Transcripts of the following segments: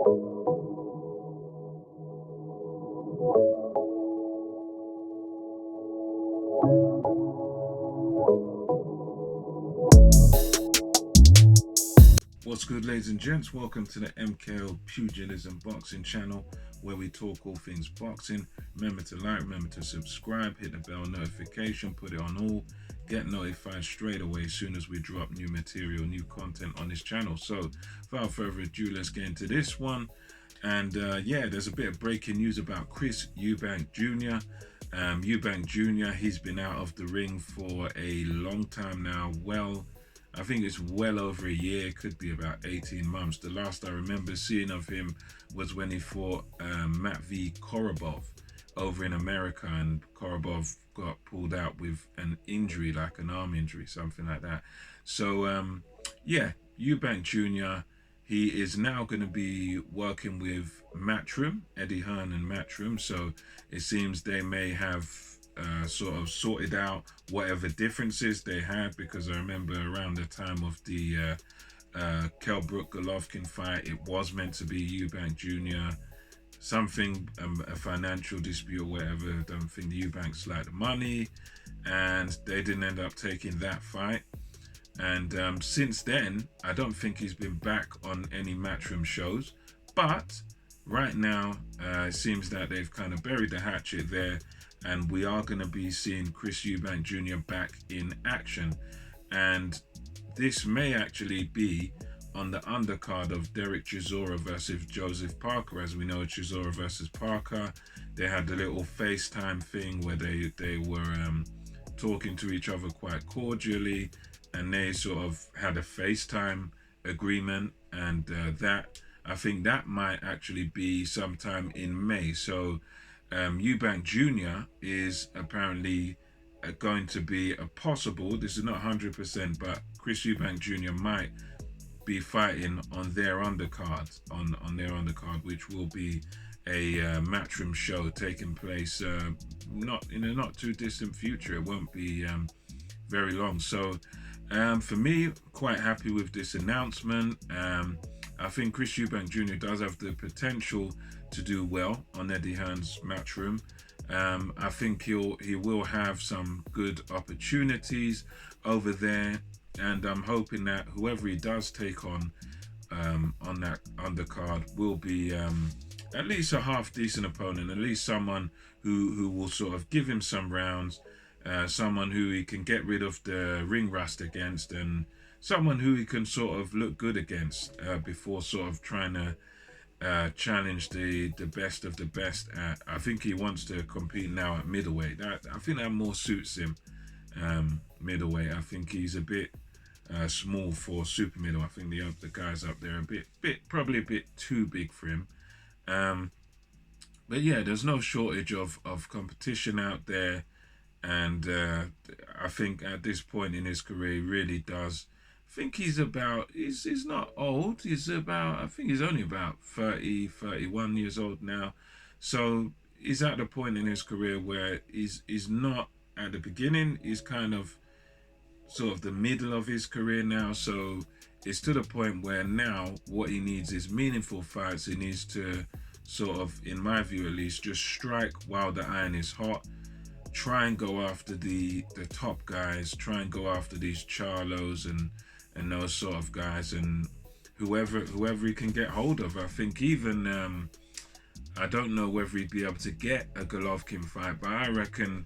What's good, ladies and gents? Welcome to the MKO Pugilism Boxing channel, where we talk all things boxing. Remember to like, remember to subscribe, hit the bell notification, put it on all, get notified straight away as soon as we drop new material, new content on this channel. So without further ado, let's get into this one. And yeah, there's a bit of breaking news about Chris Eubank Jr. Eubank Jr., he's been out of the ring for a long time now. I think it's well over a year, could be about 18 months. The last I remember seeing of him was when he fought Matt V. Korobov over in America, and Korobov got pulled out with an injury, like an arm injury, something like that. So yeah, Eubank Jr., he is now going to be working with Matchroom, Eddie Hearn and Matchroom. So it seems they may have sort of sorted out whatever differences they had, because I remember around the time of the Kell Brook Golovkin fight, it was meant to be Eubank Jr. something, a financial dispute or whatever. I don't think the Eubanks liked the money, and they didn't end up taking that fight. And since then, I don't think he's been back on any Matchroom shows. But right now, it seems that they've kind of buried the hatchet there, and we are going to be seeing Chris Eubank Jr. back in action. And this may actually be on the undercard of Derek Chisora versus Joseph Parker. As we know, Chisora versus Parker, they had the little FaceTime thing where they were talking to each other quite cordially, and they sort of had a FaceTime agreement, and that, I think that might actually be sometime in May. So Eubank Jr. is apparently going to be a possible, this is not 100%, but Chris Eubank Jr. might be fighting on their undercard, on their undercard, which will be a Matchroom show taking place not in a not too distant future. It won't be very long. So for me, quite happy with this announcement. I think Chris Eubank Jr. does have the potential to do well on Eddie Hearn's Matchroom. I think he will have some good opportunities over there, and I'm hoping that whoever he does take on that undercard will be at least a half decent opponent, at least someone who will sort of give him some rounds, someone who he can get rid of the ring rust against, and someone who he can sort of look good against before sort of trying to challenge the best of the best. I think he wants to compete now at middleweight. I think that more suits him. Middleweight, I think he's a bit small for super middle. I think the guys up there are probably a bit too big for him. But yeah, there's no shortage of competition out there, and I think at this point in his career, he really does. I think he's not old. I think he's only about 30, 31 years old now. So he's at the point in his career where he's not at the beginning. He's kind of sort of the middle of his career now. So it's to the point where now what he needs is meaningful fights. He needs to sort of, in my view at least, just strike while the iron is hot. Try and go after the top guys. Try and go after these Charlos and those sort of guys, and whoever he can get hold of. I think even I don't know whether he'd be able to get a Golovkin fight, but I reckon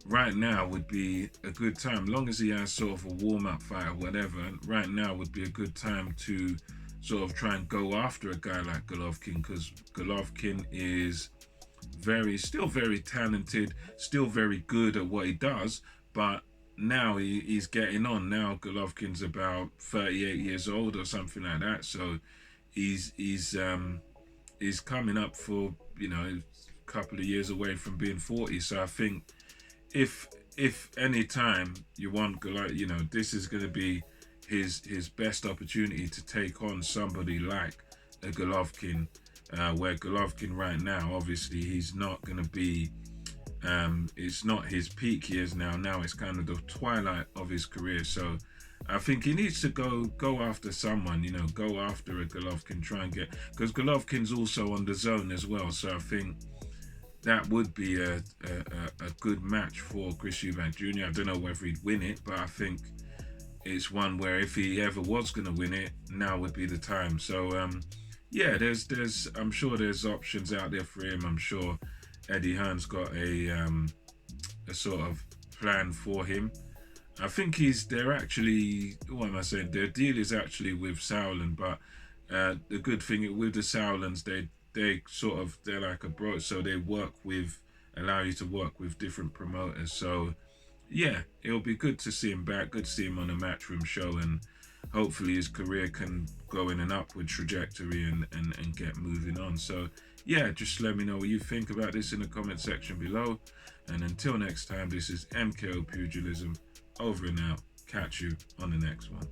right now would be a good time, long as he has sort of a warm-up fight or whatever. Right now would be a good time to sort of try and go after a guy like Golovkin, because Golovkin is still very talented, still very good at what he does, but now he's getting on. Now Golovkin's about 38 years old or something like that, so he's coming up for, a couple of years away from being 40. So I think if any time you want Golovkin, this is going to be his best opportunity to take on somebody like a Golovkin, where Golovkin right now, obviously he's not going to be it's not his peak years now. Now it's kind of the twilight of his career. So I think he needs to go after someone, you know, go after a Golovkin, try and get, because Golovkin's also on the zone as well. So I think that would be a good match for Chris Eubank Jr. I don't know whether he'd win it, but I think it's one where if he ever was going to win it, now would be the time. So yeah, there's I'm sure there's options out there for him. I'm sure Eddie Hearn's got a sort of plan for him. I think they're actually, what am I saying? Their deal is actually with Sauerland, but the good thing with the Sauerlands, they're like a bro, so they allow you to work with different promoters. So yeah, it'll be good to see him back, good to see him on a Matchroom show, and hopefully his career can go in an upward trajectory and get moving on. So yeah, just let me know what you think about this in the comment section below. And until next time, this is MKO Pugilism, over and out. Catch you on the next one.